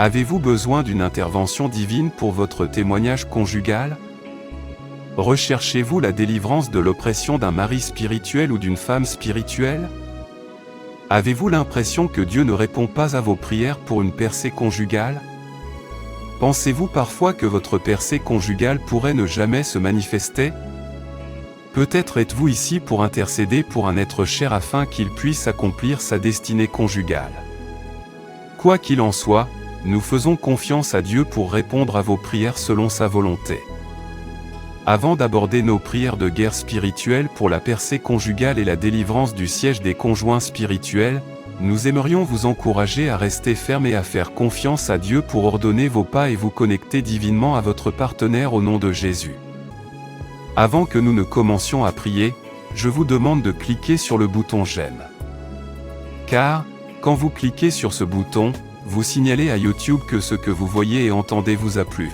Avez-vous besoin d'une intervention divine pour votre témoignage conjugal? Recherchez-vous la délivrance de l'oppression d'un mari spirituel ou d'une femme spirituelle? Avez-vous l'impression que Dieu ne répond pas à vos prières pour une percée conjugale? Pensez-vous parfois que votre percée conjugale pourrait ne jamais se manifester? Peut-être êtes-vous ici pour intercéder pour un être cher afin qu'il puisse accomplir sa destinée conjugale. Quoi qu'il en soit, nous faisons confiance à Dieu pour répondre à vos prières selon sa volonté. Avant d'aborder nos prières de guerre spirituelle pour la percée conjugale et la délivrance du siège des conjoints spirituels, nous aimerions vous encourager à rester ferme et à faire confiance à Dieu pour ordonner vos pas et vous connecter divinement à votre partenaire au nom de Jésus. Avant que nous ne commencions à prier, je vous demande de cliquer sur le bouton j'aime. Car, quand vous cliquez sur ce bouton, vous signalez à YouTube que ce que vous voyez et entendez vous a plu.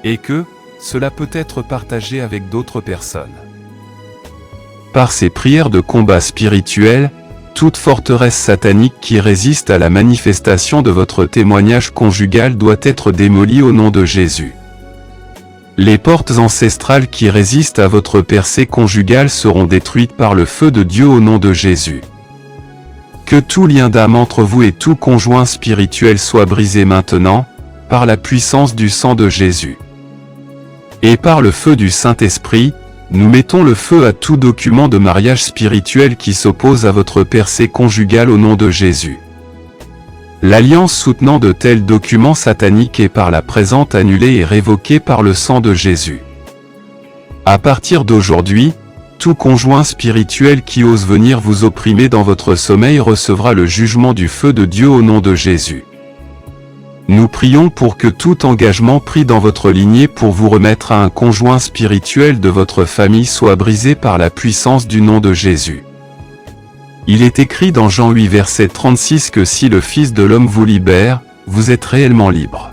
Et que, cela peut être partagé avec d'autres personnes. Par ces prières de combat spirituel, toute forteresse satanique qui résiste à la manifestation de votre témoignage conjugal doit être démolie au nom de Jésus. Les portes ancestrales qui résistent à votre percée conjugale seront détruites par le feu de Dieu au nom de Jésus. Que tout lien d'âme entre vous et tout conjoint spirituel soit brisé maintenant, par la puissance du sang de Jésus. Et par le feu du Saint-Esprit, nous mettons le feu à tout document de mariage spirituel qui s'oppose à votre percée conjugale au nom de Jésus. L'alliance soutenant de tels documents sataniques est par la présente annulée et révoquée par le sang de Jésus. À partir d'aujourd'hui, tout conjoint spirituel qui ose venir vous opprimer dans votre sommeil recevra le jugement du feu de Dieu au nom de Jésus. Nous prions pour que tout engagement pris dans votre lignée pour vous remettre à un conjoint spirituel de votre famille soit brisé par la puissance du nom de Jésus. Il est écrit dans Jean 8 verset 36 que si le Fils de l'homme vous libère, vous êtes réellement libre.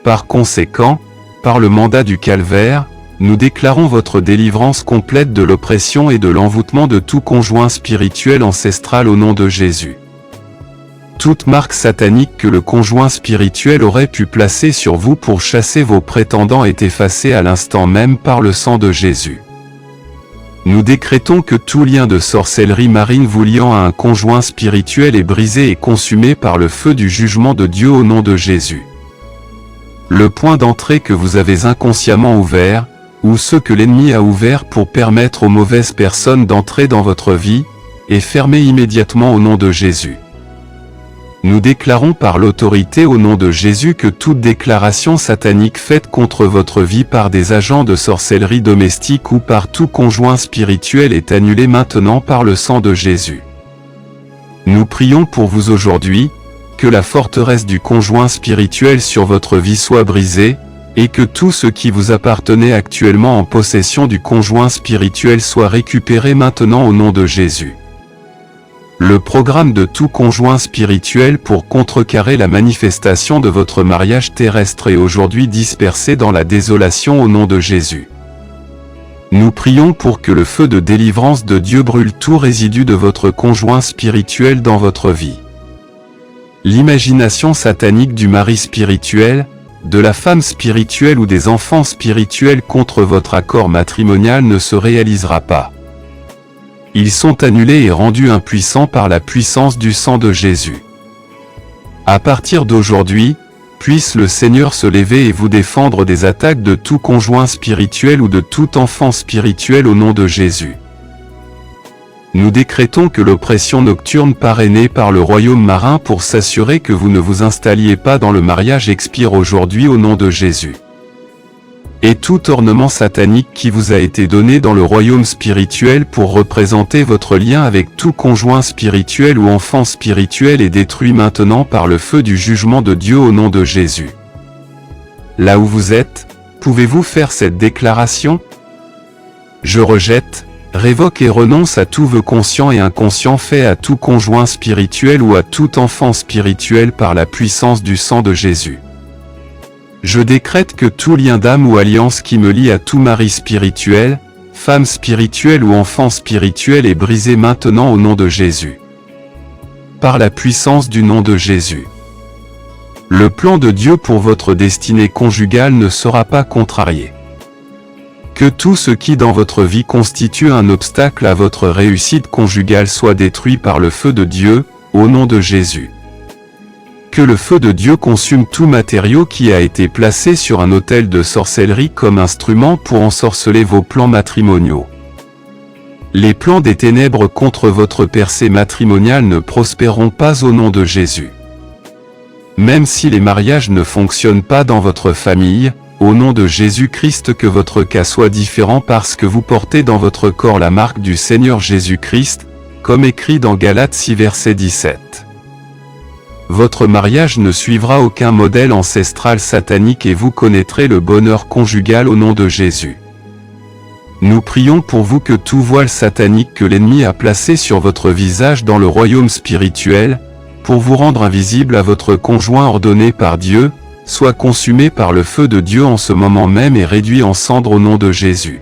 Par conséquent, par le mandat du calvaire, nous déclarons votre délivrance complète de l'oppression et de l'envoûtement de tout conjoint spirituel ancestral au nom de Jésus. Toute marque satanique que le conjoint spirituel aurait pu placer sur vous pour chasser vos prétendants est effacée à l'instant même par le sang de Jésus. Nous décrétons que tout lien de sorcellerie marine vous liant à un conjoint spirituel est brisé et consumé par le feu du jugement de Dieu au nom de Jésus. Le point d'entrée que vous avez inconsciemment ouvert, ou ceux que l'ennemi a ouverts pour permettre aux mauvaises personnes d'entrer dans votre vie, est fermé immédiatement au nom de Jésus. Nous déclarons par l'autorité au nom de Jésus que toute déclaration satanique faite contre votre vie par des agents de sorcellerie domestique ou par tout conjoint spirituel est annulée maintenant par le sang de Jésus. Nous prions pour vous aujourd'hui, que la forteresse du conjoint spirituel sur votre vie soit brisée, et que tout ce qui vous appartenait actuellement en possession du conjoint spirituel soit récupéré maintenant au nom de Jésus. Le programme de tout conjoint spirituel pour contrecarrer la manifestation de votre mariage terrestre est aujourd'hui dispersé dans la désolation au nom de Jésus. Nous prions pour que le feu de délivrance de Dieu brûle tout résidu de votre conjoint spirituel dans votre vie. L'imagination satanique du mari spirituel, de la femme spirituelle ou des enfants spirituels contre votre accord matrimonial ne se réalisera pas. Ils sont annulés et rendus impuissants par la puissance du sang de Jésus. À partir d'aujourd'hui, puisse le Seigneur se lever et vous défendre des attaques de tout conjoint spirituel ou de tout enfant spirituel au nom de Jésus. Nous décrétons que l'oppression nocturne parrainée par le royaume marin pour s'assurer que vous ne vous installiez pas dans le mariage expire aujourd'hui au nom de Jésus. Et tout ornement satanique qui vous a été donné dans le royaume spirituel pour représenter votre lien avec tout conjoint spirituel ou enfant spirituel est détruit maintenant par le feu du jugement de Dieu au nom de Jésus. Là où vous êtes, pouvez-vous faire cette déclaration? Je rejette, révoque et renonce à tout vœu conscient et inconscient fait à tout conjoint spirituel ou à tout enfant spirituel par la puissance du sang de Jésus. Je décrète que tout lien d'âme ou alliance qui me lie à tout mari spirituel, femme spirituelle ou enfant spirituel est brisé maintenant au nom de Jésus. Par la puissance du nom de Jésus. Le plan de Dieu pour votre destinée conjugale ne sera pas contrarié. Que tout ce qui dans votre vie constitue un obstacle à votre réussite conjugale soit détruit par le feu de Dieu, au nom de Jésus. Que le feu de Dieu consume tout matériau qui a été placé sur un autel de sorcellerie comme instrument pour ensorceler vos plans matrimoniaux. Les plans des ténèbres contre votre percée matrimoniale ne prospéreront pas au nom de Jésus. Même si les mariages ne fonctionnent pas dans votre famille, au nom de Jésus-Christ que votre cas soit différent parce que vous portez dans votre corps la marque du Seigneur Jésus-Christ, comme écrit dans Galates 6 verset 17. Votre mariage ne suivra aucun modèle ancestral satanique et vous connaîtrez le bonheur conjugal au nom de Jésus. Nous prions pour vous que tout voile satanique que l'ennemi a placé sur votre visage dans le royaume spirituel, pour vous rendre invisible à votre conjoint ordonné par Dieu, soit consumé par le feu de Dieu en ce moment même et réduit en cendres au nom de Jésus.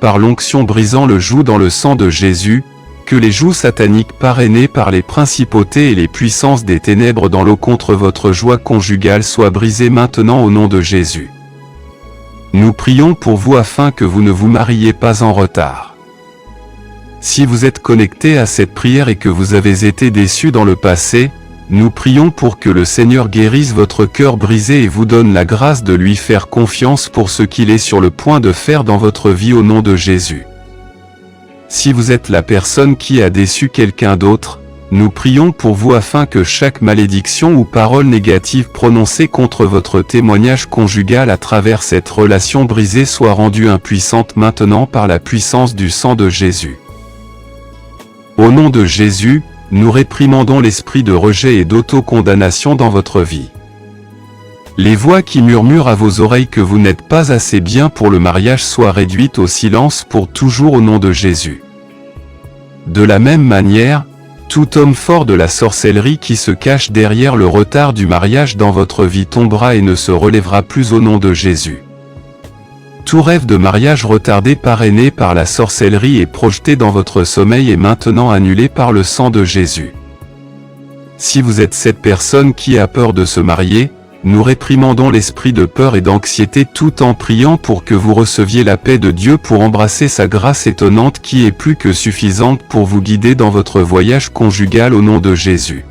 Par l'onction brisant le joug dans le sang de Jésus, que les jougs sataniques parrainés par les principautés et les puissances des ténèbres dans l'eau contre votre joie conjugale soient brisés maintenant au nom de Jésus. Nous prions pour vous afin que vous ne vous mariez pas en retard. Si vous êtes connecté à cette prière et que vous avez été déçu dans le passé, nous prions pour que le Seigneur guérisse votre cœur brisé et vous donne la grâce de lui faire confiance pour ce qu'il est sur le point de faire dans votre vie au nom de Jésus. Si vous êtes la personne qui a déçu quelqu'un d'autre, nous prions pour vous afin que chaque malédiction ou parole négative prononcée contre votre témoignage conjugal à travers cette relation brisée soit rendue impuissante maintenant par la puissance du sang de Jésus. Au nom de Jésus, nous réprimandons l'esprit de rejet et d'auto-condamnation dans votre vie. Les voix qui murmurent à vos oreilles que vous n'êtes pas assez bien pour le mariage soient réduites au silence pour toujours au nom de Jésus. De la même manière, tout homme fort de la sorcellerie qui se cache derrière le retard du mariage dans votre vie tombera et ne se relèvera plus au nom de Jésus. Tout rêve de mariage retardé parrainé par la sorcellerie et projeté dans votre sommeil est maintenant annulé par le sang de Jésus. Si vous êtes cette personne qui a peur de se marier, nous réprimandons l'esprit de peur et d'anxiété tout en priant pour que vous receviez la paix de Dieu pour embrasser sa grâce étonnante qui est plus que suffisante pour vous guider dans votre voyage conjugal au nom de Jésus.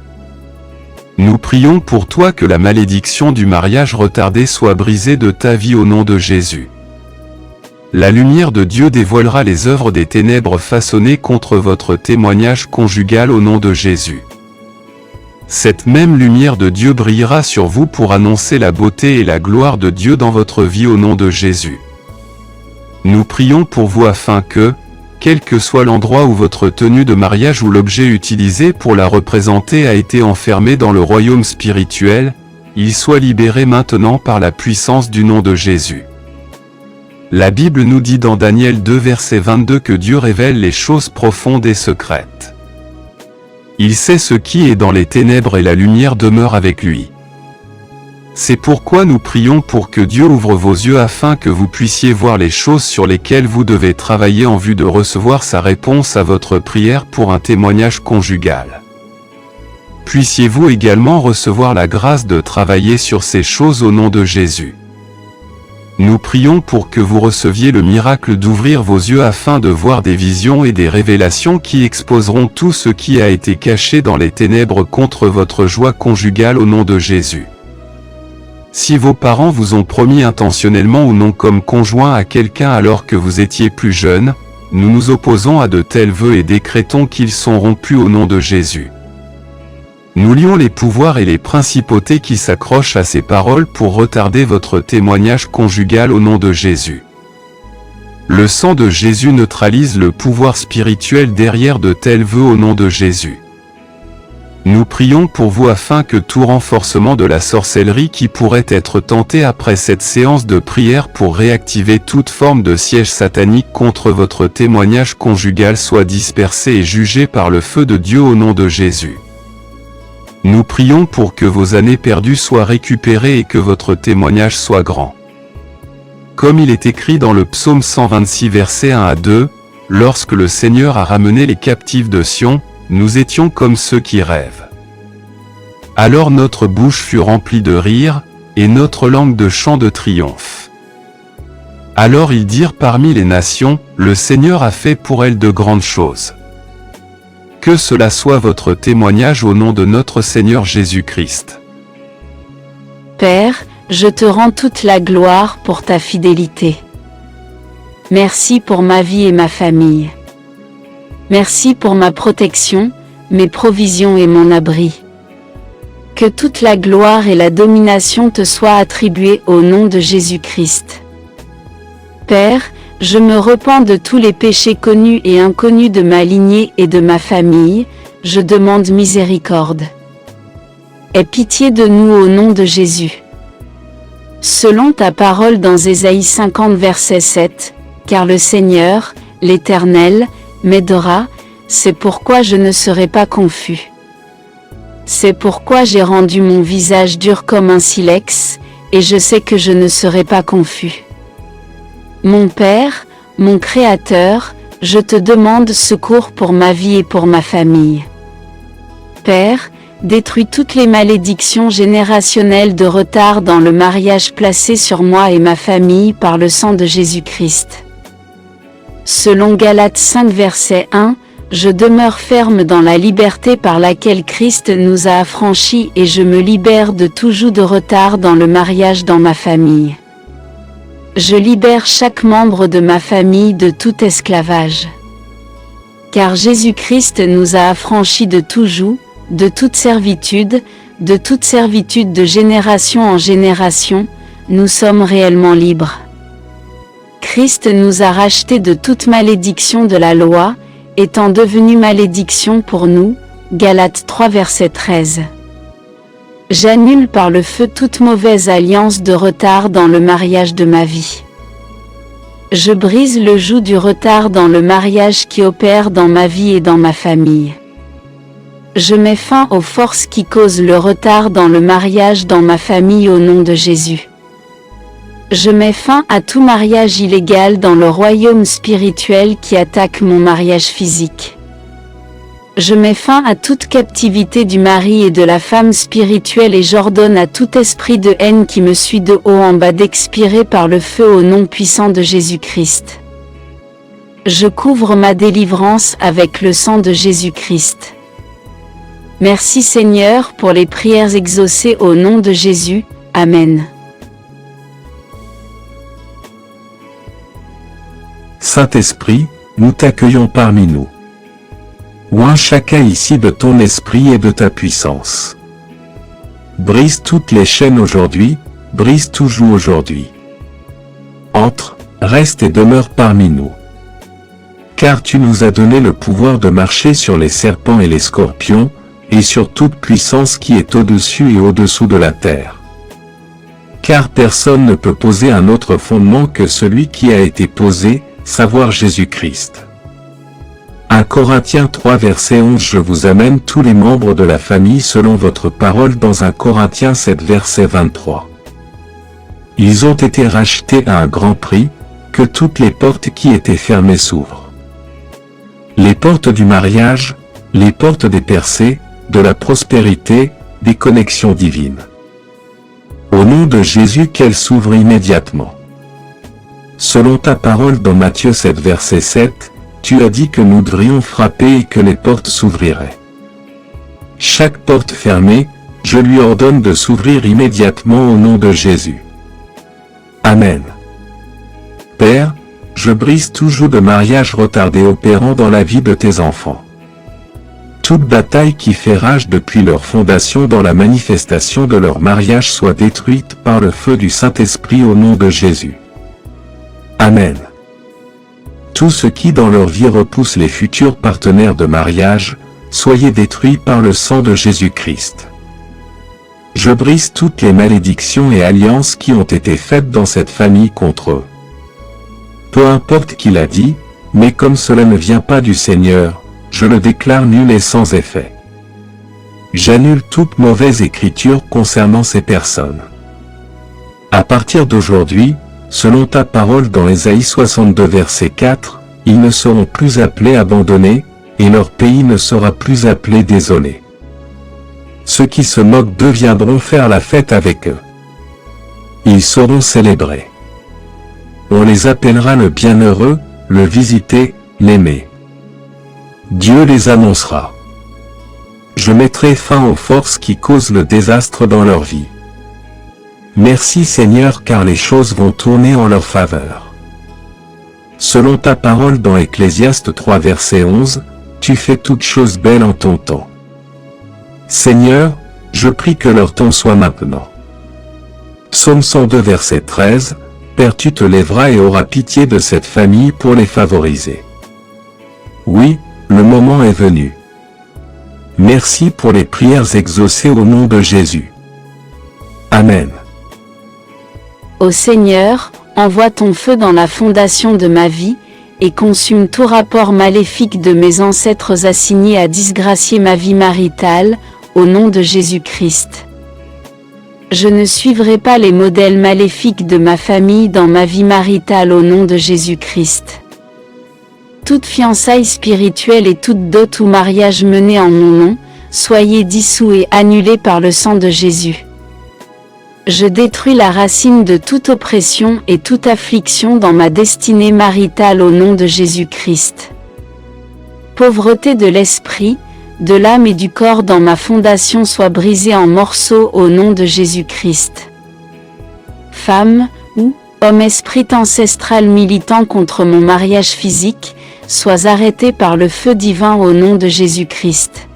Nous prions pour toi que la malédiction du mariage retardé soit brisée de ta vie au nom de Jésus. La lumière de Dieu dévoilera les œuvres des ténèbres façonnées contre votre témoignage conjugal au nom de Jésus. Cette même lumière de Dieu brillera sur vous pour annoncer la beauté et la gloire de Dieu dans votre vie au nom de Jésus. Nous prions pour vous afin que, quel que soit l'endroit où votre tenue de mariage ou l'objet utilisé pour la représenter a été enfermé dans le royaume spirituel, il soit libéré maintenant par la puissance du nom de Jésus. La Bible nous dit dans Daniel 2 verset 22 que Dieu révèle les choses profondes et secrètes. Il sait ce qui est dans les ténèbres et la lumière demeure avec lui. C'est pourquoi nous prions pour que Dieu ouvre vos yeux afin que vous puissiez voir les choses sur lesquelles vous devez travailler en vue de recevoir sa réponse à votre prière pour un témoignage conjugal. Puissiez-vous également recevoir la grâce de travailler sur ces choses au nom de Jésus. Nous prions pour que vous receviez le miracle d'ouvrir vos yeux afin de voir des visions et des révélations qui exposeront tout ce qui a été caché dans les ténèbres contre votre joie conjugale au nom de Jésus. Si vos parents vous ont promis intentionnellement ou non comme conjoint à quelqu'un alors que vous étiez plus jeune, nous nous opposons à de tels vœux et décrétons qu'ils sont rompus au nom de Jésus. Nous lions les pouvoirs et les principautés qui s'accrochent à ces paroles pour retarder votre témoignage conjugal au nom de Jésus. Le sang de Jésus neutralise le pouvoir spirituel derrière de tels vœux au nom de Jésus. Nous prions pour vous afin que tout renforcement de la sorcellerie qui pourrait être tenté après cette séance de prière pour réactiver toute forme de siège satanique contre votre témoignage conjugal soit dispersé et jugé par le feu de Dieu au nom de Jésus. Nous prions pour que vos années perdues soient récupérées et que votre témoignage soit grand. Comme il est écrit dans le psaume 126 versets 1 à 2, « Lorsque le Seigneur a ramené les captifs de Sion, nous étions comme ceux qui rêvent. Alors notre bouche fut remplie de rire, et notre langue de chants de triomphe. Alors ils dirent parmi les nations, le Seigneur a fait pour elles de grandes choses. Que cela soit votre témoignage au nom de notre Seigneur Jésus-Christ. Père, je te rends toute la gloire pour ta fidélité. Merci pour ma vie et ma famille. Merci pour ma protection, mes provisions et mon abri. Que toute la gloire et la domination te soient attribuées au nom de Jésus-Christ. Père, je me repens de tous les péchés connus et inconnus de ma lignée et de ma famille, je demande miséricorde. Aie pitié de nous au nom de Jésus. Selon ta parole dans Ésaïe 50 verset 7, car le Seigneur, l'Éternel, m'aidera, c'est pourquoi je ne serai pas confus. C'est pourquoi j'ai rendu mon visage dur comme un silex, et je sais que je ne serai pas confus. Mon Père, mon Créateur, je te demande secours pour ma vie et pour ma famille. Père, détruis toutes les malédictions générationnelles de retard dans le mariage placées sur moi et ma famille par le sang de Jésus-Christ. Selon Galates 5 verset 1, je demeure ferme dans la liberté par laquelle Christ nous a affranchis et je me libère de tout joug de retard dans le mariage dans ma famille. Je libère chaque membre de ma famille de tout esclavage. Car Jésus-Christ nous a affranchis de tout joug, de toute servitude de génération en génération, nous sommes réellement libres. Christ nous a rachetés de toute malédiction de la loi, étant devenu malédiction pour nous, Galates 3 verset 13. J'annule par le feu toute mauvaise alliance de retard dans le mariage de ma vie. Je brise le joug du retard dans le mariage qui opère dans ma vie et dans ma famille. Je mets fin aux forces qui causent le retard dans le mariage dans ma famille au nom de Jésus. Je mets fin à tout mariage illégal dans le royaume spirituel qui attaque mon mariage physique. Je mets fin à toute captivité du mari et de la femme spirituelle et j'ordonne à tout esprit de haine qui me suit de haut en bas d'expirer par le feu au nom puissant de Jésus-Christ. Je couvre ma délivrance avec le sang de Jésus-Christ. Merci Seigneur pour les prières exaucées au nom de Jésus. Amen. Saint-Esprit, nous t'accueillons parmi nous. Oins chacun ici de ton esprit et de ta puissance. Brise toutes les chaînes aujourd'hui, brise tout joug aujourd'hui. Entre, reste et demeure parmi nous. Car tu nous as donné le pouvoir de marcher sur les serpents et les scorpions, et sur toute puissance qui est au-dessus et au-dessous de la terre. Car personne ne peut poser un autre fondement que celui qui a été posé, savoir Jésus-Christ. 1 Corinthiens 3 verset 11 Je vous amène tous les membres de la famille selon votre parole dans 1 Corinthiens 7 verset 23. Ils ont été rachetés à un grand prix, que toutes les portes qui étaient fermées s'ouvrent. Les portes du mariage, les portes des percées, de la prospérité, des connexions divines. Au nom de Jésus qu'elles s'ouvrent immédiatement. Selon ta parole dans Matthieu 7 verset 7, tu as dit que nous devrions frapper et que les portes s'ouvriraient. Chaque porte fermée, je lui ordonne de s'ouvrir immédiatement au nom de Jésus. Amen. Père, je brise tout joug de mariage retardé opérant dans la vie de tes enfants. Toute bataille qui fait rage depuis leur fondation dans la manifestation de leur mariage soit détruite par le feu du Saint-Esprit au nom de Jésus. Amen. Tout ce qui dans leur vie repousse les futurs partenaires de mariage, soyez détruits par le sang de Jésus-Christ. Je brise toutes les malédictions et alliances qui ont été faites dans cette famille contre eux. Peu importe qui l'a dit, mais comme cela ne vient pas du Seigneur, je le déclare nul et sans effet. J'annule toute mauvaise écriture concernant ces personnes. À partir d'aujourd'hui, selon ta parole dans Ésaïe 62 verset 4, ils ne seront plus appelés abandonnés, et leur pays ne sera plus appelé désolé. Ceux qui se moquent d'eux viendront faire la fête avec eux. Ils seront célébrés. On les appellera le bienheureux, le visité, l'aimé. Dieu les annoncera. Je mettrai fin aux forces qui causent le désastre dans leur vie. Merci Seigneur car les choses vont tourner en leur faveur. Selon ta parole dans Ecclésiaste 3 verset 11, tu fais toutes choses belles en ton temps. Seigneur, je prie que leur temps soit maintenant. Psaume 102 verset 13, Père tu te lèveras et auras pitié de cette famille pour les favoriser. Oui, le moment est venu. Merci pour les prières exaucées au nom de Jésus. Amen. Ô Seigneur, envoie ton feu dans la fondation de ma vie, et consume tout rapport maléfique de mes ancêtres assignés à disgracier ma vie maritale, au nom de Jésus-Christ. Je ne suivrai pas les modèles maléfiques de ma famille dans ma vie maritale au nom de Jésus-Christ. Toute fiançaille spirituelle et toute dot ou mariage mené en mon nom, soyez dissous et annulés par le sang de Jésus. Je détruis la racine de toute oppression et toute affliction dans ma destinée maritale au nom de Jésus-Christ. Pauvreté de l'esprit, de l'âme et du corps dans ma fondation soit brisée en morceaux au nom de Jésus-Christ. Femme, ou homme esprit ancestral militant contre mon mariage physique, sois arrêté par le feu divin au nom de Jésus-Christ.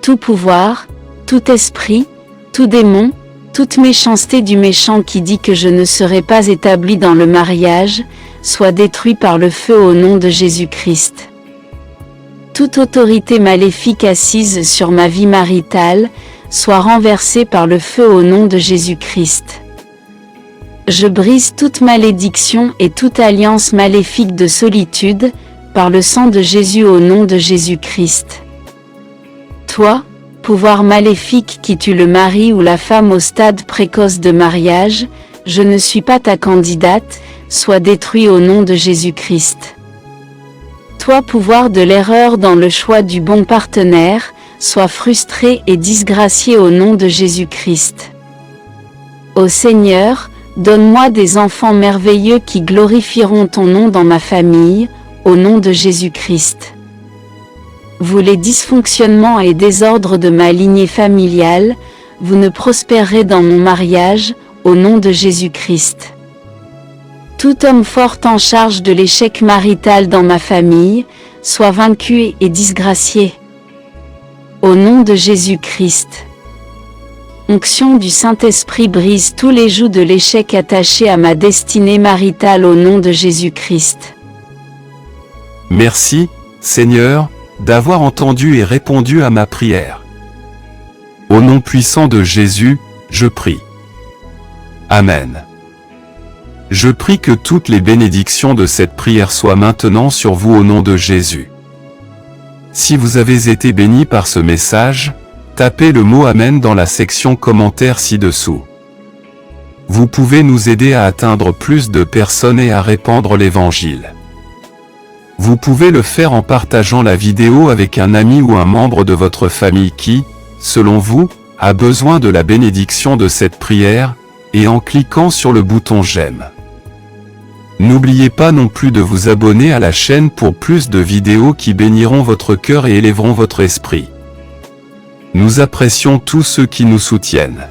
Tout pouvoir, tout esprit, tout démon, toute méchanceté du méchant qui dit que je ne serai pas établi dans le mariage, soit détruit par le feu au nom de Jésus-Christ. Toute autorité maléfique assise sur ma vie maritale, soit renversée par le feu au nom de Jésus-Christ. Je brise toute malédiction et toute alliance maléfique de solitude, par le sang de Jésus au nom de Jésus-Christ. Toi, pouvoir maléfique qui tue le mari ou la femme au stade précoce de mariage, je ne suis pas ta candidate, sois détruit au nom de Jésus-Christ. Toi, pouvoir de l'erreur dans le choix du bon partenaire, sois frustré et disgracié au nom de Jésus-Christ. Ô Seigneur, donne-moi des enfants merveilleux qui glorifieront ton nom dans ma famille, au nom de Jésus-Christ. Vous les dysfonctionnements et désordres de ma lignée familiale, vous ne prospérerez dans mon mariage, au nom de Jésus-Christ. Tout homme fort en charge de l'échec marital dans ma famille, soit vaincu et disgracié. Au nom de Jésus-Christ. Onction du Saint-Esprit brise tous les jougs de l'échec attachés à ma destinée maritale au nom de Jésus-Christ. Merci, Seigneur, d'avoir entendu et répondu à ma prière. Au nom puissant de Jésus, je prie. Amen. Je prie que toutes les bénédictions de cette prière soient maintenant sur vous au nom de Jésus. Si vous avez été béni par ce message, tapez le mot Amen dans la section commentaires ci-dessous. Vous pouvez nous aider à atteindre plus de personnes et à répandre l'Évangile. Vous pouvez le faire en partageant la vidéo avec un ami ou un membre de votre famille qui, selon vous, a besoin de la bénédiction de cette prière, et en cliquant sur le bouton j'aime. N'oubliez pas non plus de vous abonner à la chaîne pour plus de vidéos qui béniront votre cœur et élèveront votre esprit. Nous apprécions tous ceux qui nous soutiennent.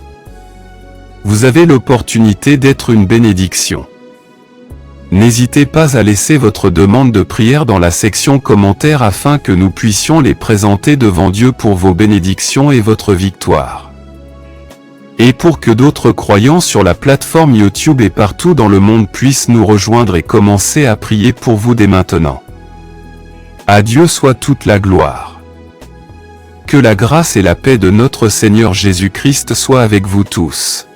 Vous avez l'opportunité d'être une bénédiction. N'hésitez pas à laisser votre demande de prière dans la section commentaires afin que nous puissions les présenter devant Dieu pour vos bénédictions et votre victoire. Et pour que d'autres croyants sur la plateforme YouTube et partout dans le monde puissent nous rejoindre et commencer à prier pour vous dès maintenant. À Dieu soit toute la gloire. Que la grâce et la paix de notre Seigneur Jésus-Christ soient avec vous tous.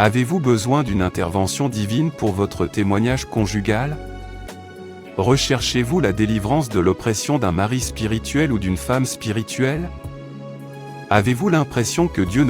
Avez-vous besoin d'une intervention divine pour votre témoignage conjugal? Recherchez-vous la délivrance de l'oppression d'un mari spirituel ou d'une femme spirituelle? Avez-vous l'impression que Dieu ne